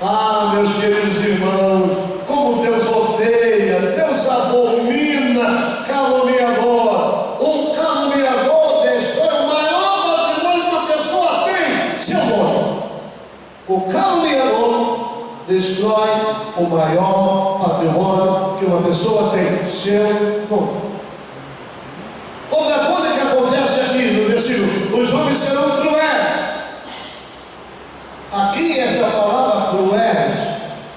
Ah, meus queridos irmãos, como Deus odeia, Deus abomina caluniador. Um caluniador destrói o maior patrimônio que uma pessoa tem, seu nome. O caluniador destrói o maior patrimônio que uma pessoa tem, seu nome. Outra coisa que acontece aqui no versículo: os homens serão cruéis. Aqui esta palavra cruéis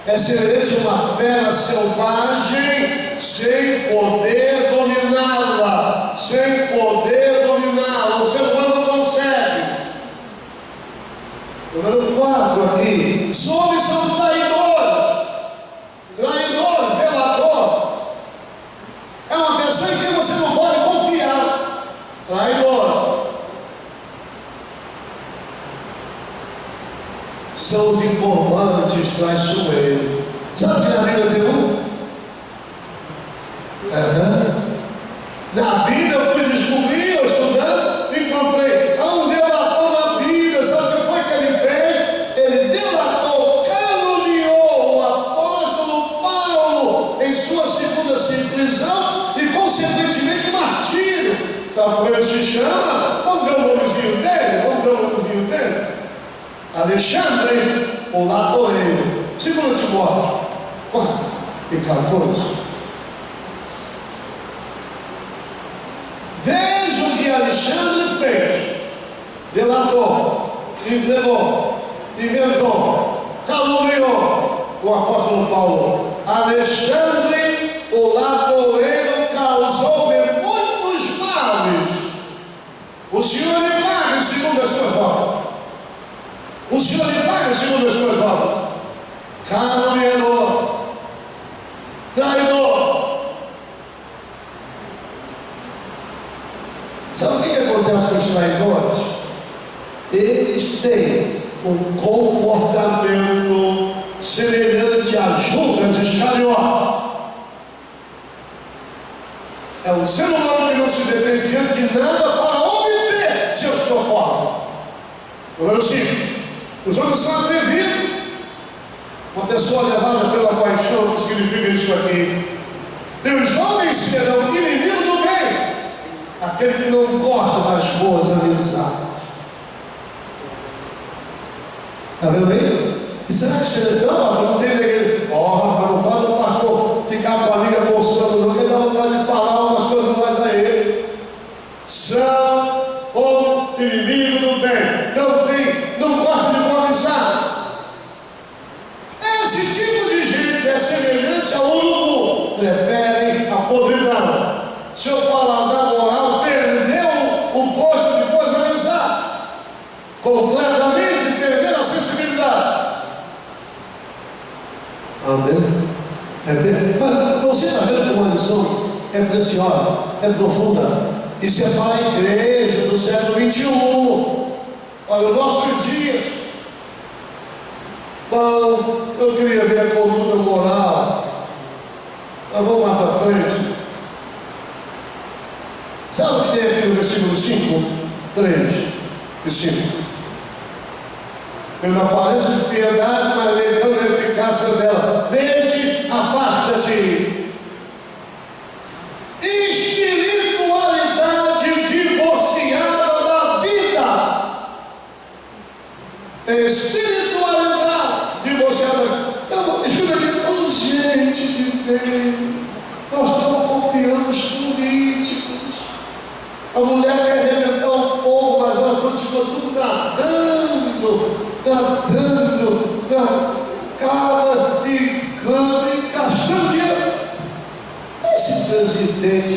é semelhante a uma fera selvagem sem poder dominá-la. Sem poder dominá-la. O ser humano não consegue. Número 4 aqui: os homens são traidores. Traidor, relador. É uma pessoa em quem você não pode confiar. Traidor. São os informantes traiçoeiros. Sabe que na Bíblia tem um? Na Bíblia eu fui descobrir, eu estudando, encontrei. Há um delator na Bíblia. Sabe o que foi que ele fez? Ele delatou, caluniou o apóstolo Paulo em sua segunda prisão e consequentemente martírio. Sabe como ele se chama? Vamos ver o nomezinho dele? Alexandre. o latoeiro. 2 Timóteo 4 e 14. Veja o que Alexandre fez: delatou, entregou, inventou, caluniou o apóstolo Paulo. Alexandre, o latoeiro, causou-me muitos males. O Senhor lhe paga segundo as suas obras. O Senhor lhe paga segundo as suas obras. Caluniador, traidor. Sabe o que acontece com os traidores? Eles têm um comportamento semelhante a Judas Iscariote. É um ser humano que não se detém diante de nada para obter seus propósitos. Número 5. Os outros são atrevidos. Uma pessoa levada pela paixão, o que significa isso aqui? E os homens serão inimigos do bem. Aquele que não gosta das boas amizades. Está vendo aí? E será que você não tem ninguém? Rapaz, não fala do pastor ficar com a língua coçando, não, que dá vontade de falar umas coisas mais a ele. São o inimigo do bem. Não gosta de boa amizade. Esse tipo de gente é semelhante ao urubu. Preferem a podridão. Seu paladar moral perdeu o gosto de boas amizades. Completamente perderam a sensibilidade. Amém? Mas você está vendo como a lição é preciosa, é profunda. Isso é para a igreja do século 21. Olha, os nossos dias. Bom, eu queria ver a conduta moral. Mas vamos lá para frente. Sabe o que tem aqui no versículo 5, 3 e 5? Eu não apareço de piedade, mas negando a eficácia dela. Desde afasta-te. Espiritualidade divorciada da vida. Espiritualidade divorciada. Escuta aqui, gente de Deus. Nós estamos copiando os políticos. A mulher quer arrebentar um povo, mas ela continua tudo nadando, cava e canta e gastando dinheiro. Esse presidente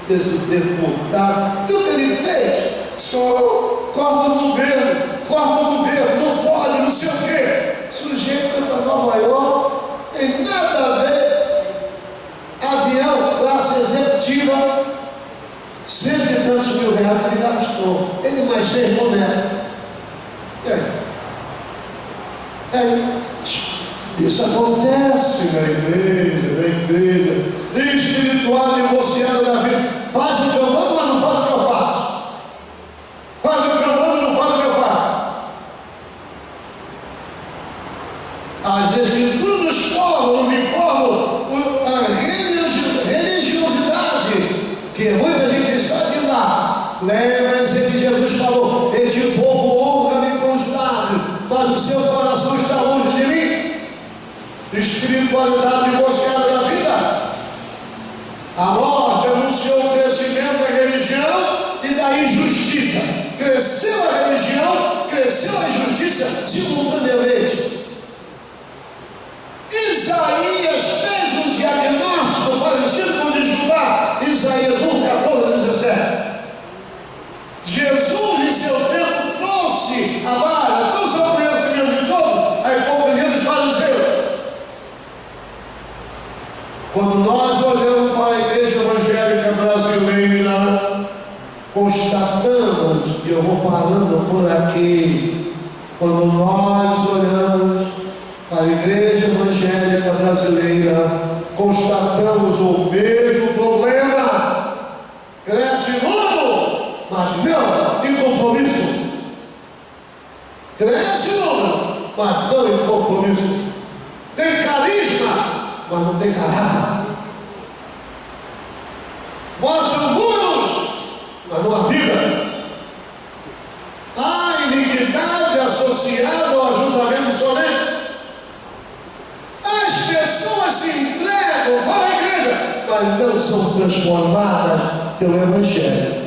desse deputado, o que ele fez? Só corta o governo, não pode, não sei o quê. Sujeito foi para Nova York, tem nada a ver. Avião, classe executiva, 100 e tantos mil reais que ele gastou. Ele mais 6 bonecos. Isso acontece na igreja. Espiritual divorciada da vida. Faz o que eu mando, mas não faz o que eu faço. Faz o que eu mando, não faz o que eu faço. As escrituras nos informam a religiosidade que muita gente sai de lá. Lembra-se que Jesus falou: este povo honra-me com os lábios, mas o seu coração está longe de mim. Espiritualidade divorciada da vida. A morte anunciou o crescimento da religião e da injustiça. Cresceu a religião, cresceu a injustiça simultaneamente. Isaías fez um diagnóstico parecido com o de Judá. Isaías 1:14-17. Jesus, em seu tempo, trouxe a conhecimento de todos, a hipocrisia dos fariseus. Quando nós olhamos para a igreja evangélica brasileira, constatamos, e eu vou parando por aqui, quando nós olhamos para a igreja evangélica brasileira, constatamos o mesmo problema. Cresce número, mas não em compromisso. Cresce número, mas não em compromisso. Tem carisma, mas não tem caráter. Mostram números, mas não a vida. dignidade associada ao ajuntamento solene. As pessoas se entregam para a igreja, mas não são transformadas pelo Evangelho.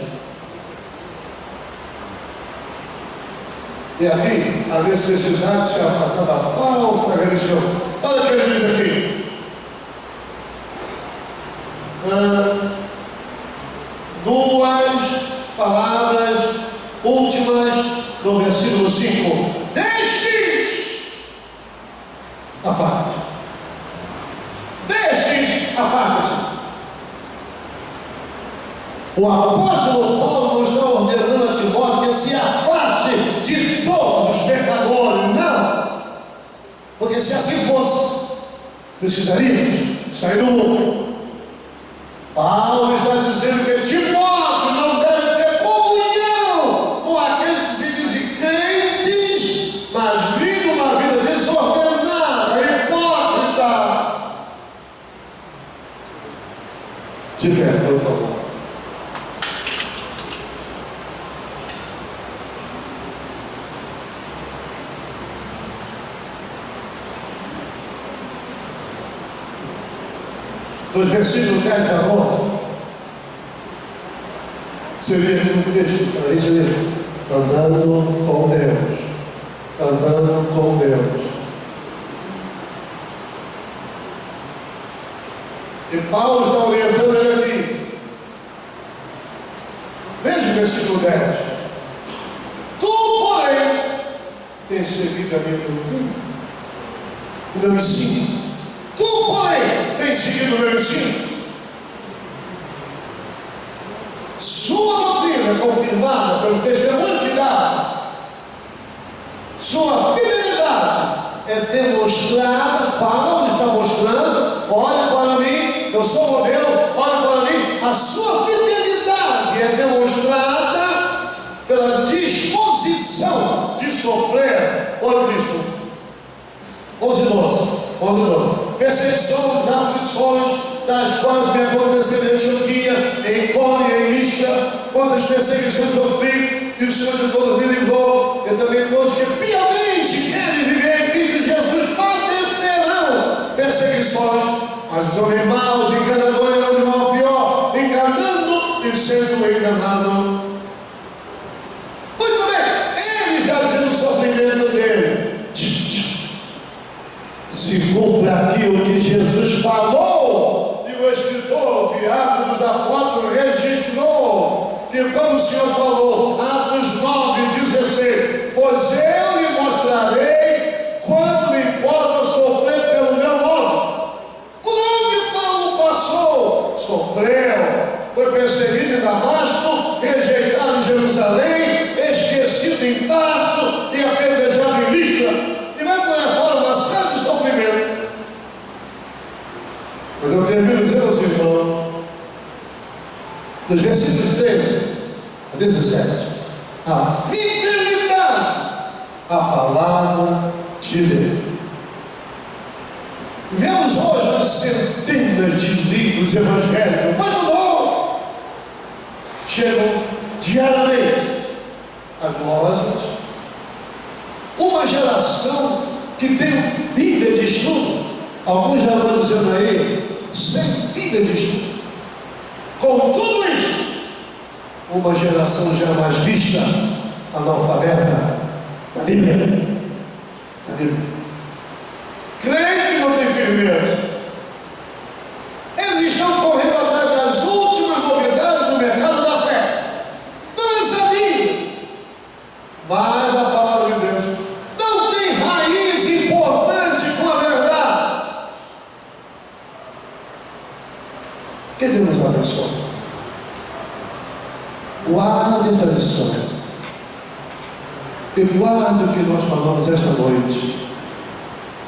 E aqui a necessidade de se afastar da falsa religião. Olha o que ele diz aqui. Duas palavras últimas no versículo 5. Deixes aparte. Deixes aparte. O apóstolo Paulo não está ordenando a Timóteo que se afaste de todos os pecadores, não. Porque se assim fosse, precisaríamos sair do mundo. Paulo está dizendo que Timóteo não deve ter comunhão com aqueles que se dizem crentes, mas vivem uma vida desordenada, hipócrita. De pé, por favor. Dos versículos 10 a 11, você vê aqui no texto, para isso aí, andando com Deus, andando com Deus. E Paulo está orientando ele aqui. Veja o versículo 10. Tu, porém, tens seguido a minha doutrina, o meu ensino. Tu, porém, tens seguido o meu ensino. Sua doutrina é confirmada pelo testemunho que dá. Sua fidelidade é demonstrada. Paulo está mostrando. Olha para mim, eu sou modelo. Olha para mim. A sua fidelidade é demonstrada pela disposição de sofrer por Cristo. 11:12. Perseguições, aflições, das quais me aconteceram em Antioquia, em Icônio, em Listra, quantas perseguições sofri, e o Senhor de todos me livrou, e também todos que piamente querem viver em Cristo Jesus padecerão perseguições, mas os homens maus, enganadores, não de mal pior, enganando e sendo enganado. Muito bem, ele está dizendo o sofrimento dele. Se cumpre aquilo que Jesus falou, e o escritor de Atos dos Apóstolos registrou, que quando o Senhor falou, Atos 9:16, pois eu lhe mostrarei quanto me importa sofrer pelo meu nome. Por onde Paulo passou, sofreu, foi perseguido em Damasco, rejeitado em Jerusalém, esquecido em Tarso e apedrejado em Listra. E vai por aí fora uma série de sofrimento. Mas eu termino dizendo aos irmãos, nos versículos 13 a 17, a fidelidade à palavra de Deus. Vemos hoje centenas de livros evangélicos, muito bom. Chegam diariamente às lojas. Uma geração que tem Bíblia de estudo, alguns já estão dizendo aí, sem Bíblia de estudo. Com tudo isso, uma geração jamais vista, analfabeta, da Bíblia. Da Bíblia. Crente que não tem firmeza. Eles estão correndo atrás das últimas novidades do mercado da fé. Não é sabia, mas a palavra de Deus não tem raiz importante com a verdade. Que Deus nos abençoe. Guarde a tradição e guarde o que nós falamos esta noite.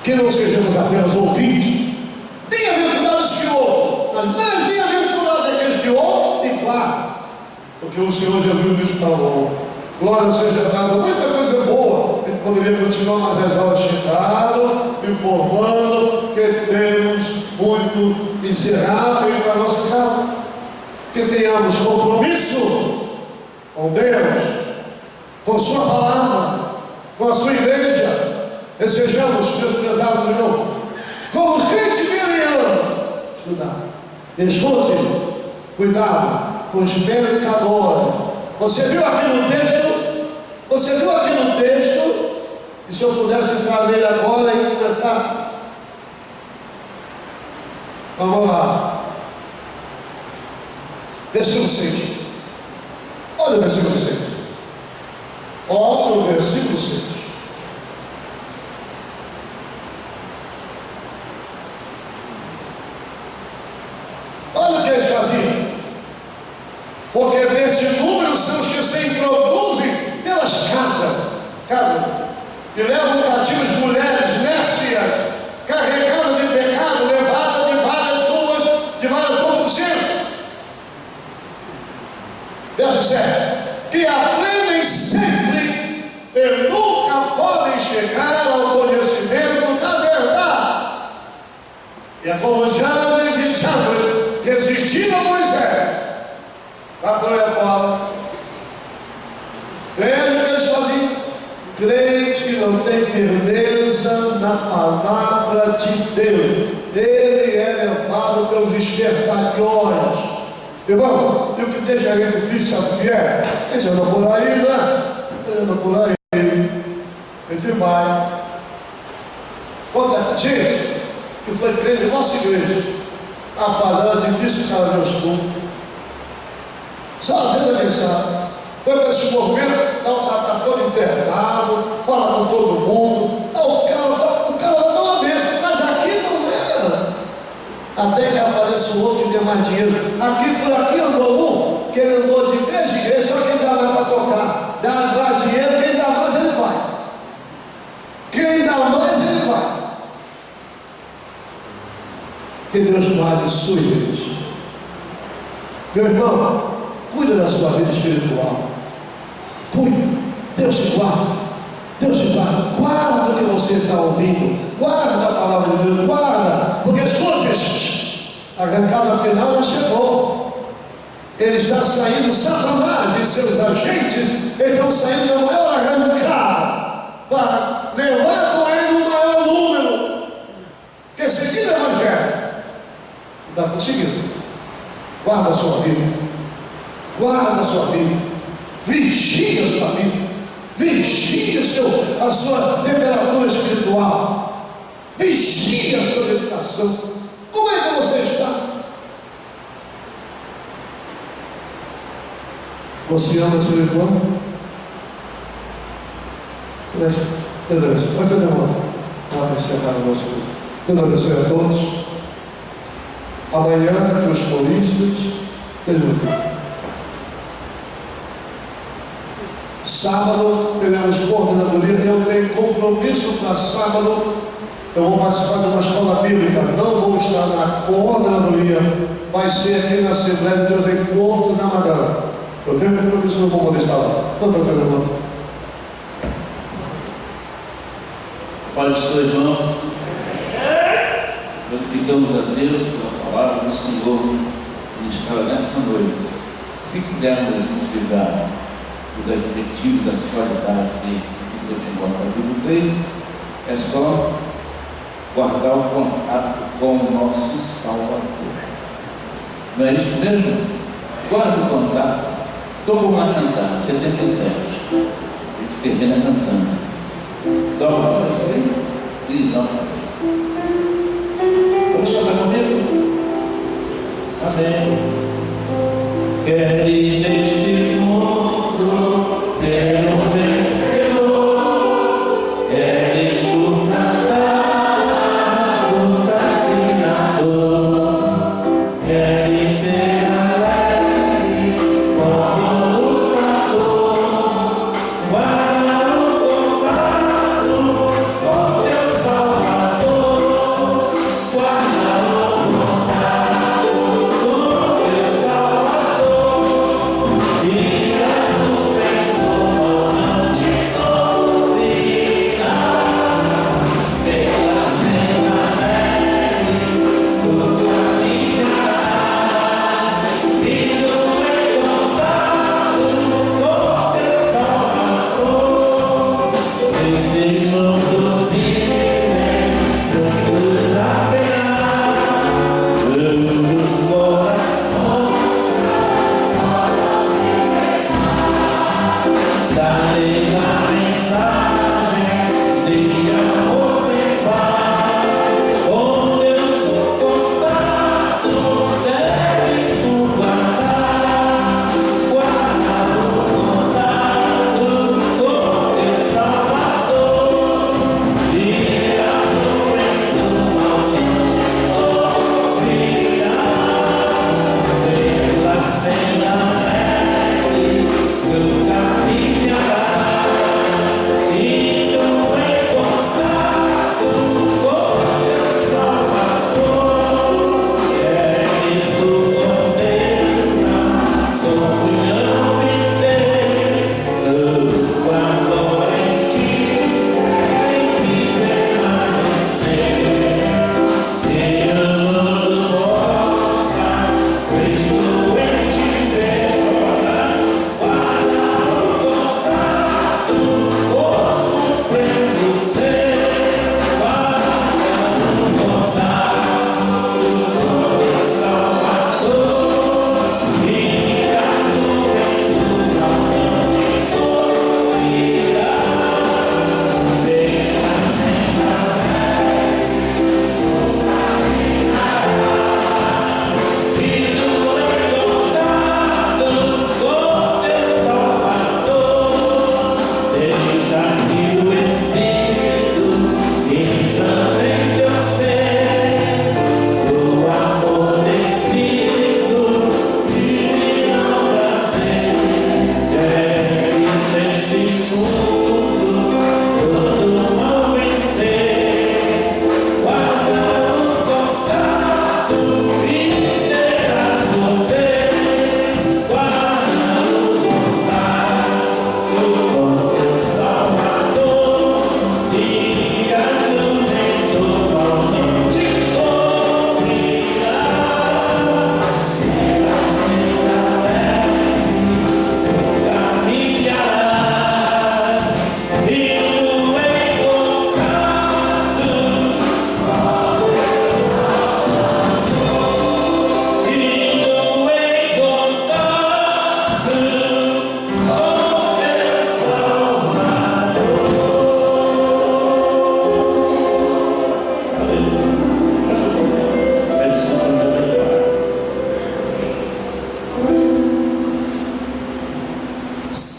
Que não sejamos apenas ouvintes. Bem-aventurados que ouvem, mas mais bem-aventurados é aqueles que ouvem e guardam. Porque o Senhor Jesus nos falou. Glória seja dada, muita coisa boa. A gente poderia continuar, mas as horas chegaram, informando que temos muito encerrado para a nossa casa. Que tenhamos compromisso com Deus com Sua palavra, com a Sua igreja. Desejamos, meus prezados irmãos, como os crentes milianos, estudar. Escute, cuidado com os mercadores. Você viu aqui no texto? Você viu aqui no texto? E se eu pudesse entrar nele agora e começar? Vamos lá. Versículo 6. Olha o versículo 6. Olha o versículo 6. Olha o que eles faziam. Porque nesse número são os que se introduzem pelas casas, e levam cativas mulheres nécias, carregadas de pecado, levadas de várias ruas, de várias concupiscências. Verso 7. Que aprendem sempre e nunca podem chegar ao conhecimento da verdade. E é como Jambres e Jambres resistiram a Moisés. Vai por aí fora. Veja o que eles faziam. Crente que não tem firmeza na palavra de Deus, ele é levado pelos espertalhões. Irmão, e o que deixa a gente triste, sabe o que é? A gente anda por aí, né? A gente anda por aí. A gente vai. Quanta gente que foi crente em nossa igreja. Rapaz, era difícil o cara ver os cultos. Sabe, Deus quem sabe. Foi para esse movimento, está todo internado, fala com todo mundo. O cara dá uma bênção, mas aqui não era. Até que aparece o outro que tem mais dinheiro. Por aqui andou um, que ele andou de igreja em igreja, só quem dá mais para tocar. Dá dinheiro, quem dá mais ele vai. Quem dá mais ele vai. Que Deus guarde sua igreja. Meu irmão, cuida da sua vida espiritual. Cuida. Deus te guarda. Deus te guarda. Guarda o que você está ouvindo. Guarda a palavra de Deus. Guarda. Porque escute, a arrancada final já chegou. Ele está saindo, Satanás e seus agentes estão saindo da maior arrancada para levar com ele um maior número. Porque seguir o evangelho. Está conseguindo. Guarda a sua vida. Guarda a sua vida. Vigia a sua vida. Vigia a sua temperatura espiritual. Vigia a sua meditação. Como é que você está? Você ama seu irmão? Deus abençoe. Pode demorar para encerrar o nosso culto. Deus abençoe a todos. Amanhã, aqui os coristas. Deus abençoe. Sábado teremos coordenadoria. Eu tenho compromisso para sábado. Eu vou participar de uma escola bíblica. Não vou estar na coordenadoria. Vai ser aqui na Assembleia de Deus em Porto da Madame. Eu tenho compromisso, não vou poder estar lá. Não estou fazendo nada. Pai dos seus irmãos, glorificamos a Deus pela palavra do Senhor que nos fala nesta noite. Se pudermos nos livrar dos adjetivos, das qualidades de 2 Timóteo capítulo 3, é só guardar o contato com o nosso Salvador. Não é isso mesmo? Guarda o contato. Estou com uma cantada, 77. A gente termina cantando. Dobra para você e dobra. Vamos cantar comigo? Amém. Queres neste mundo ser um vencedor? Queres tu cantar na luta e na dor? Queres ser alegre como lutador? Guarda o contato com teu Salvador. Guarda o contato com teu Salvador.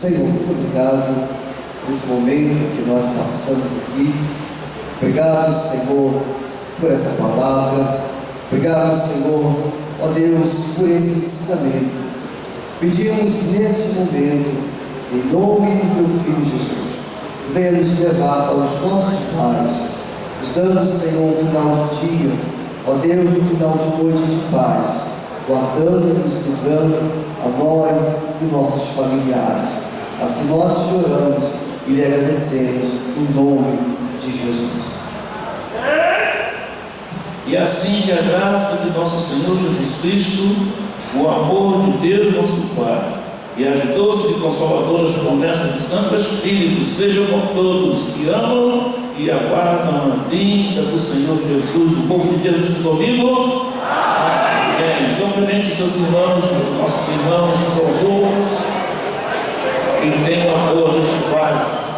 Senhor, muito obrigado por esse momento que nós passamos aqui. Obrigado, Senhor, por essa palavra. Obrigado, Senhor, ó Deus, por esse ensinamento. Pedimos nesse momento, em nome do Teu Filho Jesus, venha nos levar para os nossos lares, nos dando, Senhor, um final de dia, ó Deus, um final de noite de paz, guardando-nos, livrando a nós e nossos familiares. Assim nós choramos e lhe agradecemos no nome de Jesus. E assim que a graça de nosso Senhor Jesus Cristo, o amor de Deus nosso Pai e as doces e consoladoras promessas do Santo Espírito sejam com todos que amam e aguardam a vinda do Senhor Jesus. O povo de Deus está comigo? Amém. Cumprimente seus irmãos, nossos irmãos, uns aos outros, e tenham a boa noite de paz.